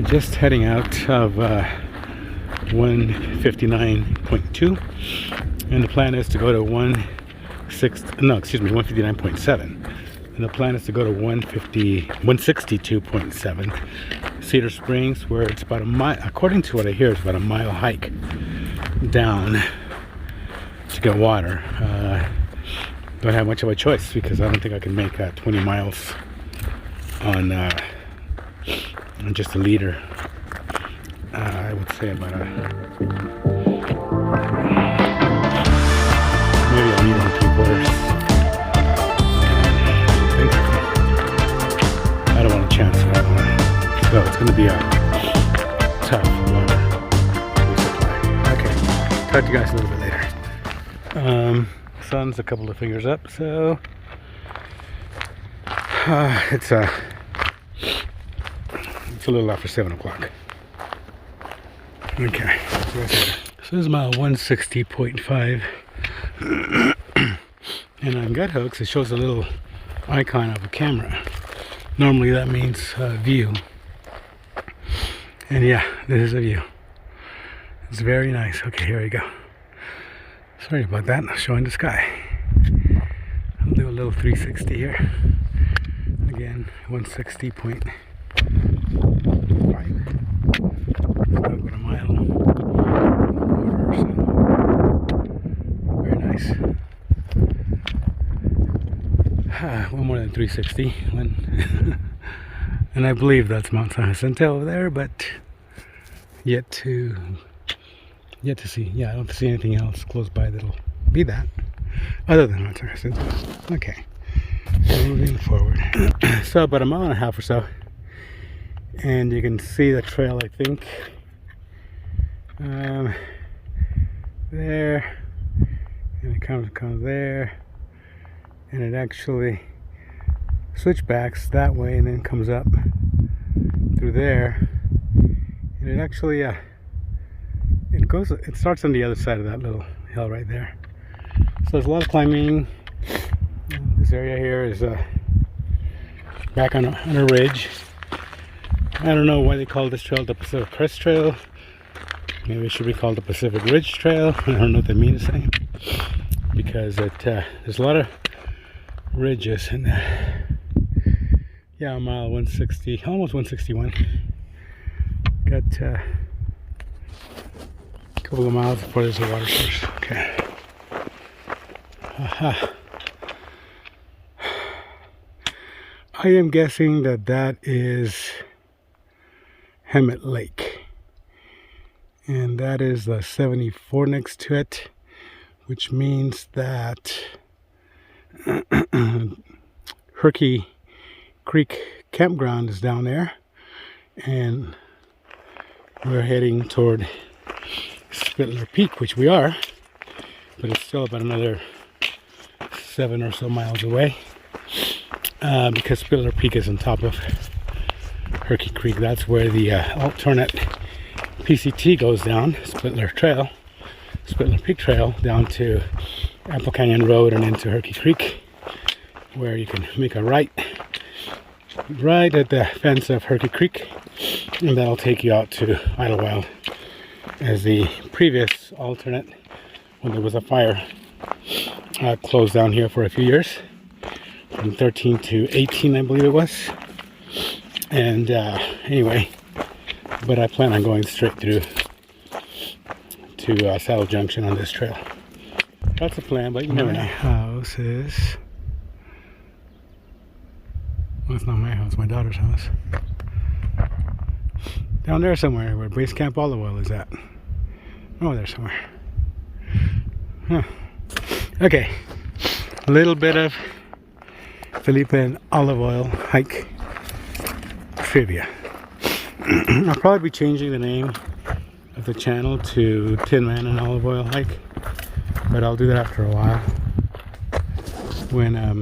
Just heading out of 159.2, and the plan is to go to 159.7, and the plan is to go to 162.7 Cedar Springs, where it's about a mile, according to what I hear, it's about a mile hike down to get water. Don't have much of a choice because I don't think I can make 20 miles on just a liter. I would say about maybe a liter and 3/4. I don't want to chance it. So it's going to be a tough water resupply. Okay, talk to you guys a little bit later. Sun's a couple of fingers up, so it's a little after 7 o'clock. Okay, so this is mile 160.5, and on Gut Hooks it shows a little icon of a camera. Normally that means view, and yeah, this is a view. It's very nice. Okay, here we go. Sorry about that, showing the sky. I'll do a little 360 here. Again, 160.5. About a mile and a quarter or so. Very nice. Well, more than 360. And I believe that's Mount San Jacinto over there, but yet to see. Yeah, I don't see anything else close by that'll be that other than Mount San Jacinto. Okay, moving forward. So about a mile and a half or so, and you can see the trail, I think, there, and it comes there, and it actually switchbacks that way and then comes up through there, and it actually it starts on the other side of that little hill right there. So there's a lot of climbing. This area here is back on a ridge. I don't know why they call this trail the Pacific Crest Trail. Maybe it should be called the Pacific Ridge Trail. I don't know what that means, because there's a lot of ridges, and yeah, mile 160, almost 161. Got a couple of miles before there's a water source. Okay. I am guessing that is Hemet Lake, and that is the 74 next to it, which means that Herky Creek Campground is down there, and we're heading toward Spittler Peak, which we are, but it's still about another 7 or so miles away, because Spittler Peak is on top of Herky Creek. That's where the alternate PCT goes down, Spittler Peak Trail, down to Apple Canyon Road and into Herky Creek, where you can make a right at the fence of Herky Creek, and that'll take you out to Idlewild, as the previous alternate, when there was a fire, closed down here for a few years, from 13 to 18, I believe it was. And anyway, but I plan on going straight through to Saddle Junction on this trail. That's the plan, but you never know. My house is, well, it's not my house, my daughter's house. Down there somewhere, where Base Camp Olive Oil is at. Oh, there somewhere. Huh. Okay, a little bit of Felipe and Olive Oil hike trivia. I'll probably be changing the name of the channel to Tin Man and Olive Oil Hike, but I'll do that after a while, when I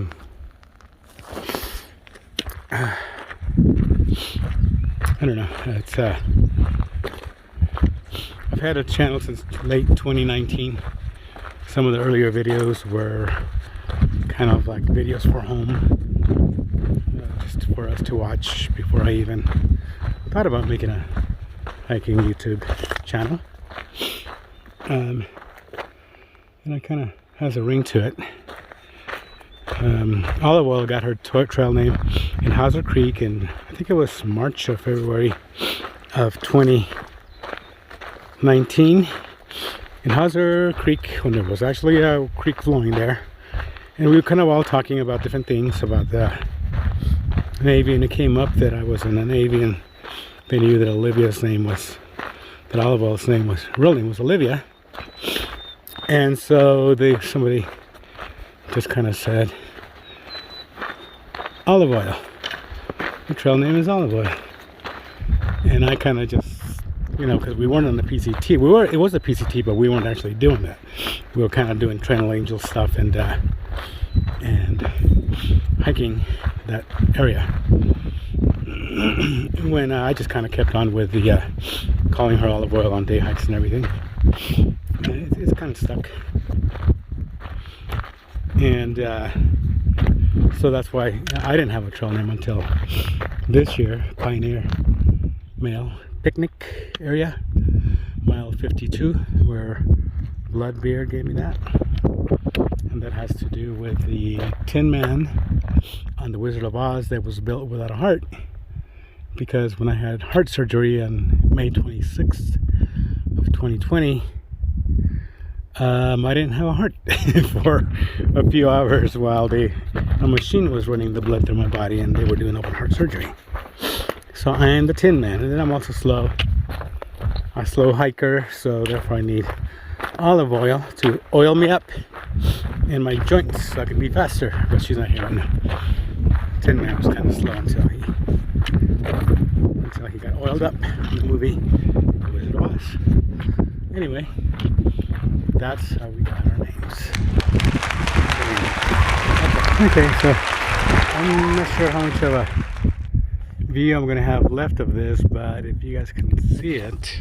don't know, it's I've had a channel since late 2019. Some of the earlier videos were kind of like videos for home, just for us to watch before I even thought about making a hiking YouTube channel. And it kind of has a ring to it. Olive Oil got her trail name in Hauser Creek in, I think it was March or February of 2019. In Hauser Creek, when there was actually a creek flowing there. And we were kind of all talking about different things about the Navy, and it came up that I was in a Navy, and they knew that Olive Oil's real name was Olivia. And so somebody just kind of said, Olive Oil. The trail name is Olive Oil. And I kind of just, you know, because we weren't on the PCT. It was a PCT, but we weren't actually doing that. We were kind of doing Trail Angel stuff and hiking that area. When I just kind of kept on with the calling her Olive Oil on day hikes and everything. It's kind of stuck. And so that's why I didn't have a trail name until this year. Pioneer Male Picnic area, mile 52, where Bloodbeard gave me that. And that has to do with the Tin Man on The Wizard of Oz that was built without a heart. Because when I had heart surgery on May 26th of 2020, I didn't have a heart for a few hours while a machine was running the blood through my body and they were doing open heart surgery. So I am the Tin Man, and then I'm also slow. A slow hiker, so therefore I need olive oil to oil me up in my joints so I can be faster. But she's not here right now. Tin Man was kind of slow until he got oiled up in the movie The Wizard of Oz. Anyway, that's how we got our names. Okay, so I'm not sure how much of a view I'm going to have left of this, but if you guys can see it,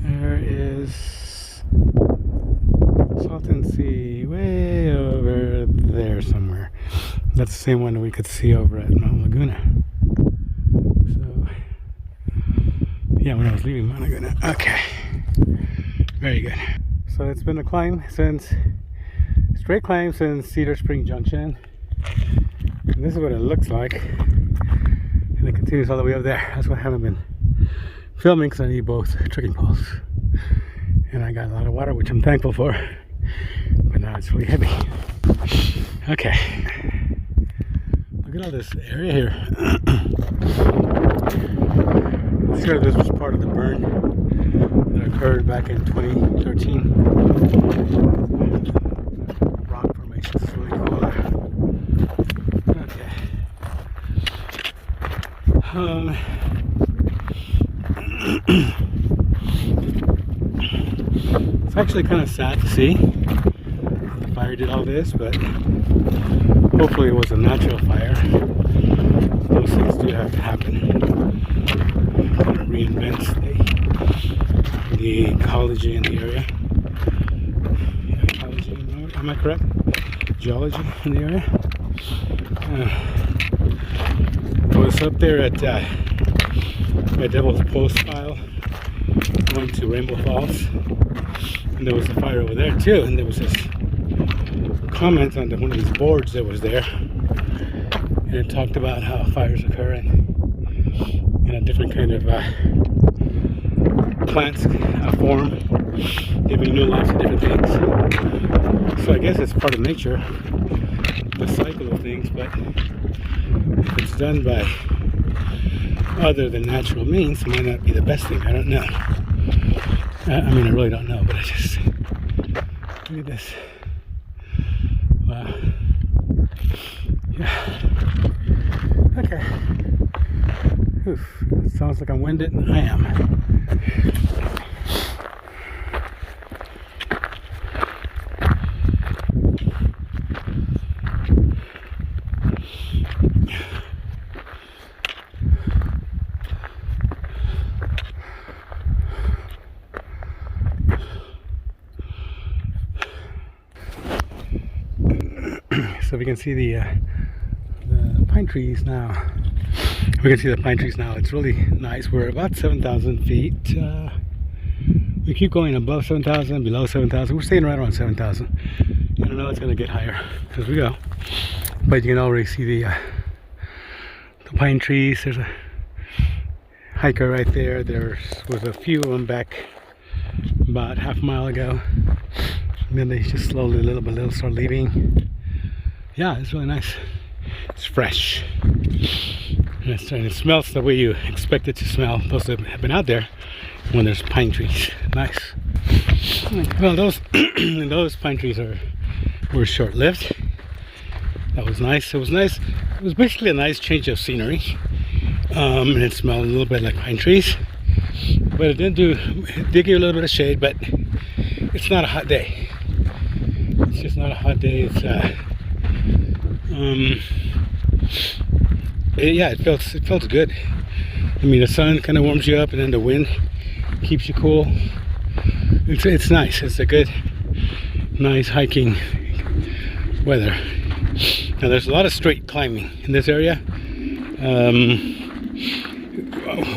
there is Salton Sea way over there somewhere. That's the same one that we could see over at Mount Laguna. So, yeah, when I was leaving Mount Laguna. Okay, very good. So it's been a straight climb since Cedar Spring Junction. And this is what it looks like. And it continues all the way up there. That's why I haven't been filming, because I need both trekking poles. And I got a lot of water, which I'm thankful for. But now it's really heavy. Okay. Look at all this area here. Sure, this was part of the burn that occurred back in 2013. Rock formation is really cool there. Okay. It's actually kind of sad to see the fire did all this, but hopefully it was a natural fire. Those things do have to happen. Kind of reinvents the ecology in the area. Ecology, am I correct? Geology in the area. I was up there at Devil's Post File, going to Rainbow Falls, and there was a fire over there too, and there was this comment on one of these boards that was there, and it talked about how fires occur in a different kind of plants form, giving new life to different things. So I guess it's part of nature, the cycle of things, but if it's done by other than natural means, it might not be the best thing. I don't know. I mean, I really don't know, but I just, look at this. Wow. Yeah. Okay. Oof. It sounds like I'm winded. I am. So we can see the pine trees now. We can see the pine trees now. It's really nice. We're about 7,000 feet. We keep going above 7,000, below 7,000. We're staying right around 7,000. I don't know it's going to get higher as we go. But you can already see the pine trees. There's a hiker right there. There was a few of them back about half a mile ago. And then they just slowly, little by little, start leaving. Yeah, it's really nice. It's fresh. And it smells the way you expect it to smell. Those that have been out there when there's pine trees. Nice. Well, those those pine trees were short-lived. That was nice. It was nice. It was basically a nice change of scenery. And it smelled a little bit like pine trees. But it did give you a little bit of shade, but it's not a hot day. It's just not a hot day. It's yeah, it felt good. I mean, the sun kind of warms you up, and then the wind keeps you cool. It's nice. It's a good, nice hiking weather. Now, there's a lot of straight climbing in this area.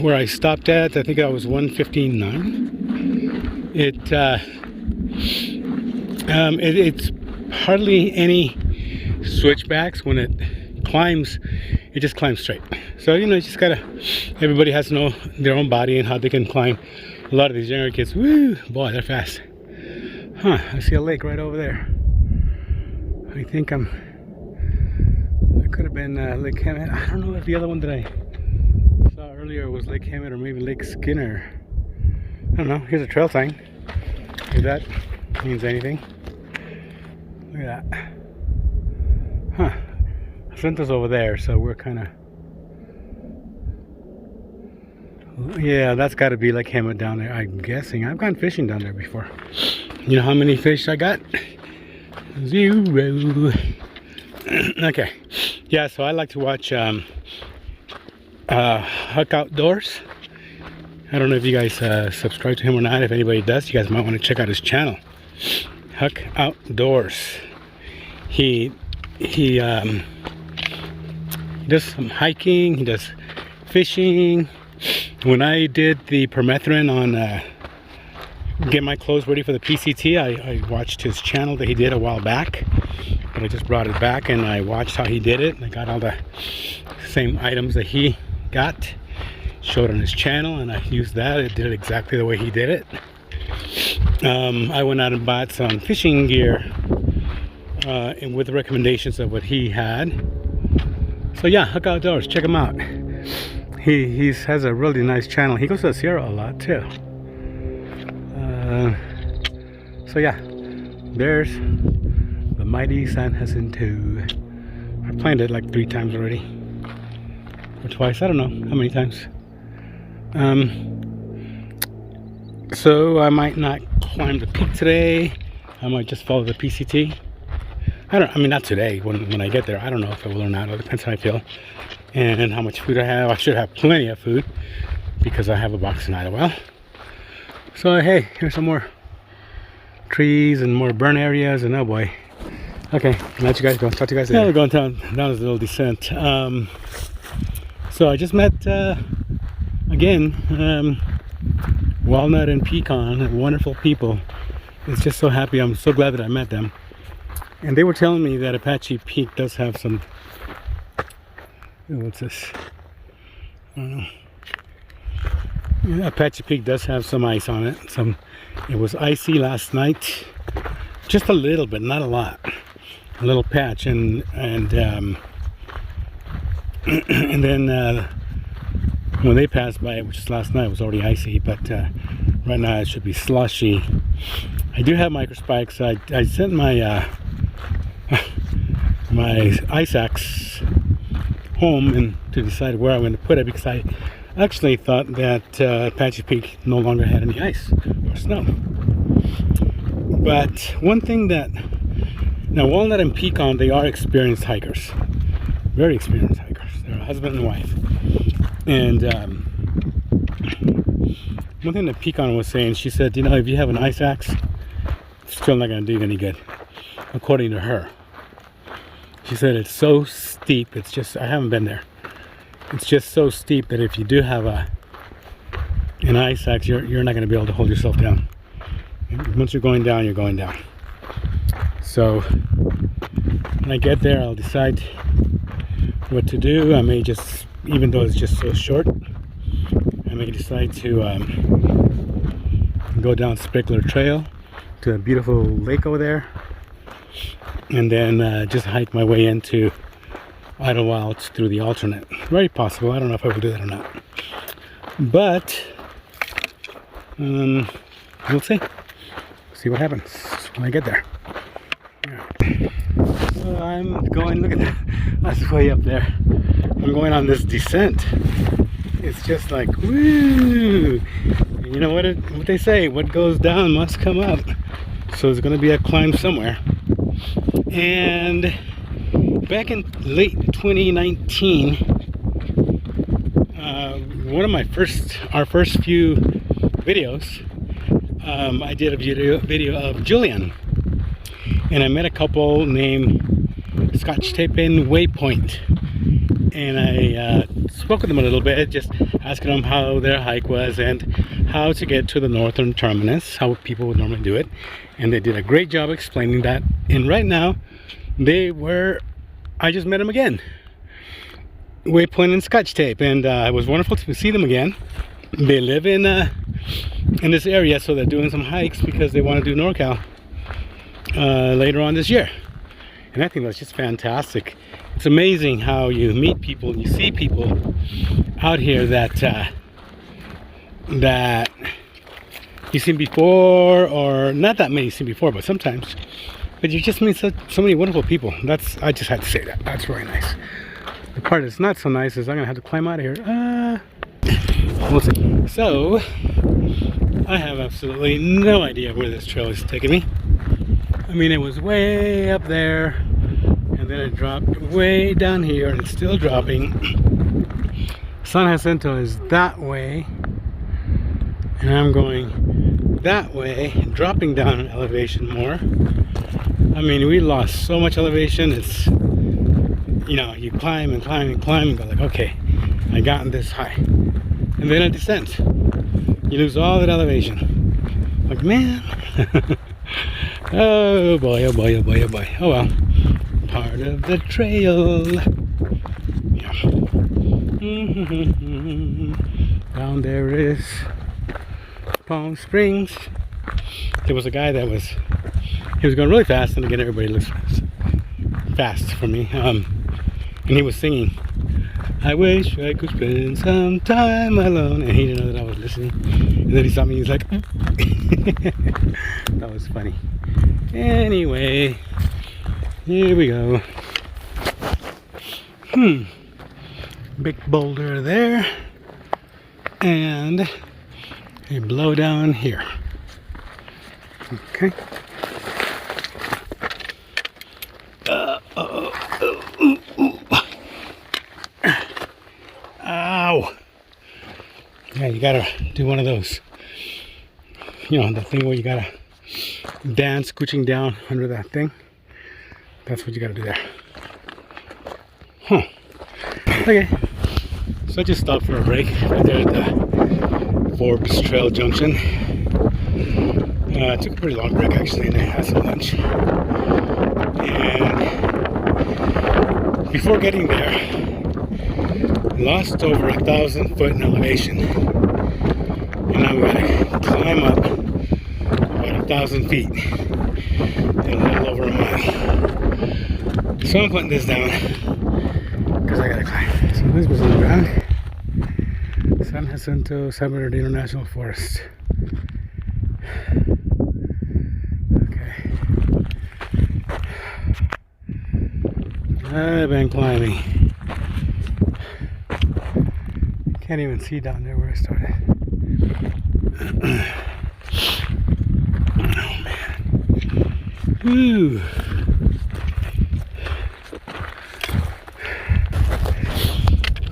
Where I stopped at, I think I was 159. It's hardly any switchbacks. When it climbs, it just climbs straight. So, you know, you just gotta, everybody has to know their own body and how they can climb. A lot of these younger kids, woo, boy, they're fast. Huh, I see a lake right over there. I think that could have been Lake Hemet. I don't know if the other one that I saw earlier was Lake Hemet or maybe Lake Skinner. I don't know. Here's a trail sign. If that means anything. Look at that. Huh. Center's over there, so we're kind of... Yeah, that's got to be Lake Hemet down there, I'm guessing. I've gone fishing down there before. You know how many fish I got? 0. Okay. Yeah, so I like to watch Huck Outdoors. I don't know if you guys subscribe to him or not. If anybody does, you guys might want to check out his channel. Huck Outdoors. He does some hiking. He does fishing. When I did the permethrin on get my clothes ready for the PCT, I watched his channel that he did a while back. But I just brought it back and I watched how he did it. I got all the same items that he got, showed on his channel, and I used that. It did it exactly the way he did it. I went out and bought some fishing gear and with the recommendations of what he had. So yeah, Huck Outdoors, check him out. He has a really nice channel. He goes to the Sierra a lot too. So yeah, there's the mighty San Jacinto. I've climbed it like 3 times already, or twice. I don't know how many times. So I might not climb the peak today. I might just follow the PCT. I mean, not today. When I get there, I don't know if I will or not. It depends how I feel and how much food I have. I should have plenty of food because I have a box tonight. Well, so hey, here's some more trees and more burn areas, and oh boy. Okay, I'll let you guys go. Talk to you guys later. Yeah, we're going down this little descent. So I just met again Walnut and Pecan, wonderful people. It's just so happy. I'm so glad that I met them. And they were telling me that Apache Peak does have some... What's this? I don't know. Yeah, Apache Peak does have some ice on it. It was icy last night. Just a little bit, not a lot. A little patch. And then when they passed by it, which is last night, it was already icy. But right now it should be slushy. I do have microspikes. I sent my my ice axe home and to decide where I'm going to put it, because I actually thought that Apache Peak no longer had any ice or snow. But one thing that, now Walnut and Pecan, they are experienced hikers, very experienced hikers. They're a husband and wife. And one thing that Pecan was saying, she said, you know, if you have an ice axe, it's still not going to do you any good, according to her. She said it's so steep, it's just, I haven't been there. it's just so steep that if you do have an ice axe, you're not going to be able to hold yourself down. Once you're going down, you're going down. So when I get there, I'll decide what to do. I may just, even though it's just so short, I may decide to go down Spickler Trail to a beautiful lake over there, and then just hike my way into Idlewilds through the alternate. Very possible. I don't know if I will do that or not, but we'll see. See what happens when I get there. Yeah. So I'm going, look at that, that's way up there. I'm going on this descent. It's just like, woo! You know what they say, what goes down must come up. So there's going to be a climb somewhere. And back in late 2019, one of our first few videos, I did a video of Julian, and I met a couple named Scotch Tapin Waypoint, and I spoke with them a little bit, just asking them how their hike was and how to get to the northern terminus, how people would normally do it, and they did a great job explaining that. And right now I just met them again, Waypoint and Scotch Tape, and it was wonderful to see them again. They live in this area, so they're doing some hikes because they want to do NorCal later on this year. And I think that's just fantastic. It's amazing how you meet people and you see people out here that you've seen before, or not that many you've seen before, but sometimes. But you just meet so many wonderful people. I just had to say that. That's really nice. The part that's not so nice is I'm gonna have to climb out of here. We'll see. So I have absolutely no idea where this trail is taking me. I mean, it was way up there, and then it dropped way down here, and it's still dropping. San Jacinto is that way, and I'm going that way, dropping down in elevation more. I mean, we lost so much elevation. It's, you know, you climb and climb and climb and go like, okay, I got this high, and then it descends. You lose all that elevation. Like, man. Oh boy, oh boy, oh boy, oh boy. Oh well. Part of the trail. Yeah. Down there is Palm Springs. There was a guy he was going really fast, and again everybody looks fast for me. And he was singing, I wish I could spend some time alone, and he didn't know that I was listening. And then he saw me, he's like, that was funny. Anyway, here we go. Big boulder there, and a blow down here. Okay. Ow! Yeah, you gotta do one of those. You know, the thing where you gotta dance, scooching down under that thing. That's what you gotta do there. Huh. Okay. So I just stopped for a break right there at the Forbes Trail Junction. I took a pretty long break actually, and I had some lunch. And before getting there, lost over 1,000 foot in elevation, and now we gotta climb up about 1,000 feet in a little over a mile. So I'm putting this down because I gotta climb. So this was on the ground. San Jacinto Submarine International Forest. Okay. I've been climbing. Can't even see down there where I started. Oh man. Woo.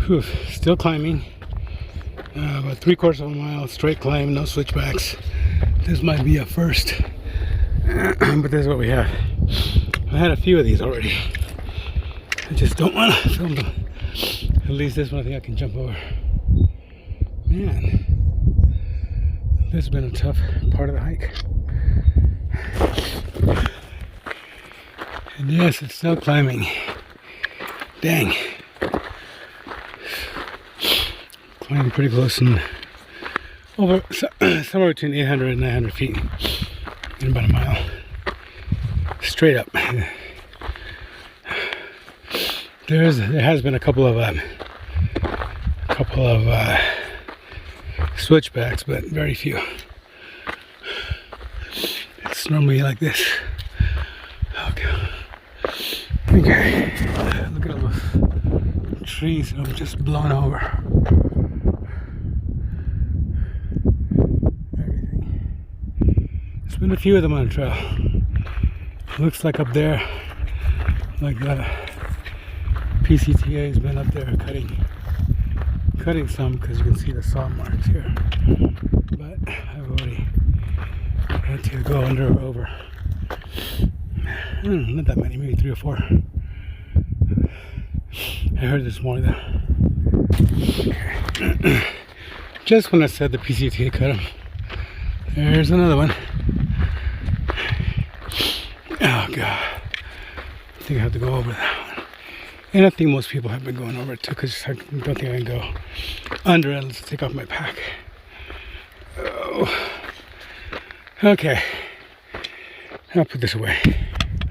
Whew. Still climbing. About 3/4 of a mile straight climb, no switchbacks. This might be a first. But this is what we have. I had a few of these already. I just don't want to film them least this one I think I can jump over. Man, this has been a tough part of the hike. And yes, it's still climbing. Dang. Climbing pretty close and over somewhere between 800 and 900 feet in about a mile. Straight up. There has been a couple of switchbacks, but very few. It's normally like this. Okay. Look at all those trees that are just blown over. Everything. There's been a few of them on the trail. Looks like up there, like the PCTA has been up there cutting some, because you can see the saw marks here. But I've already had to go under or over. Not that many, maybe 3 or 4. I heard there's more though. Okay. Just when I said the PCTA cut them, there's another one. Oh god, I think I have to go over that one. And I think most people have been going over it too, because I don't think I can go under it. Let's take off my pack. Oh. Okay, I'll put this away.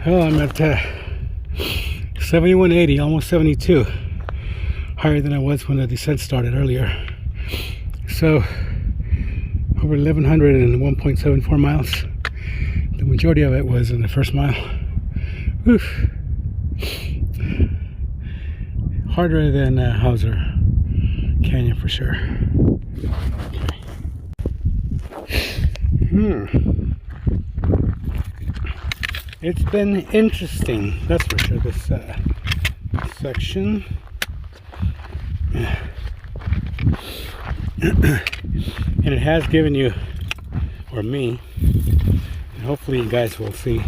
Well, I'm at 7180, almost 72. Higher than I was when the descent started earlier. So, over 1100 and 1.74 miles. The majority of it was in the first mile. Oof. Harder than Hauser Canyon for sure. Okay. It's been interesting, that's for sure, this section. And it has given you, or me, and hopefully you guys will see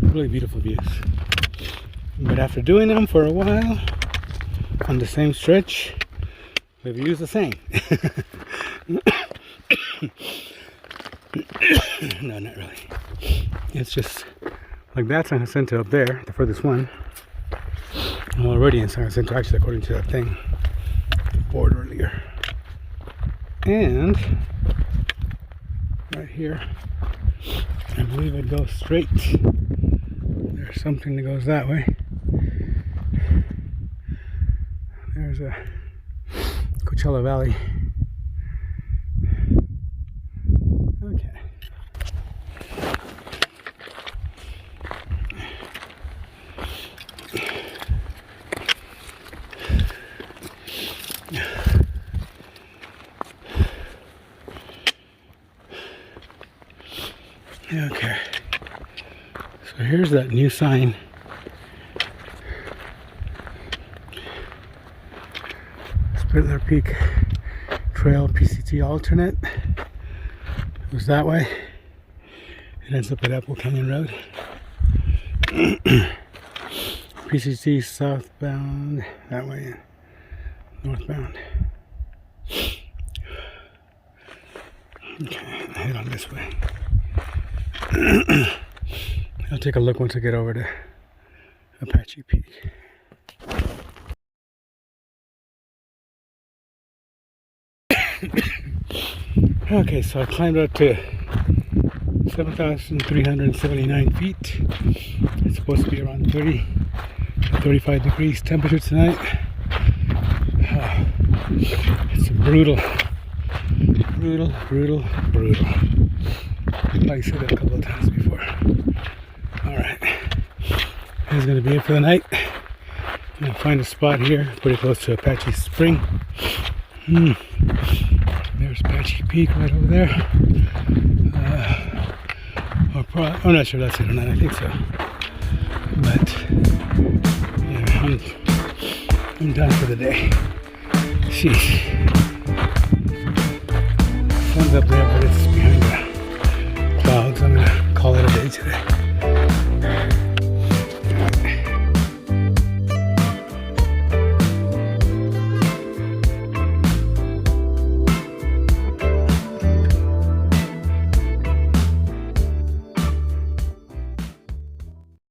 really beautiful views. But after doing them for a while on the same stretch, the view's the same. No, not really. It's just like that San Jacinto up there, the furthest one. I'm already in San Jacinto, actually, according to that thing board earlier. And right here, I believe it goes straight. There's something that goes that way. There's a Coachella Valley. Okay. Okay. So here's that new sign. Spitler Peak Trail PCT alternate. It goes that way. It ends up at Apple Canyon Road. PCT southbound that way, northbound. Okay, I'll head on this way. I'll take a look once I get over to Apache Peak. Okay, so I climbed up to 7,379 feet. It's supposed to be around 30 to 35 degrees temperature tonight. It's brutal. Brutal. Like I said that a couple of times before. Alright. That's going to be it for the night. I'm going to find a spot here pretty close to Apache Spring. There's Apache Peak right over there. I'm not sure that's it or not. I think so. But yeah, I'm done for the day. Sheesh. Sun's up there, but it's behind the clouds. I'm gonna call it a day today.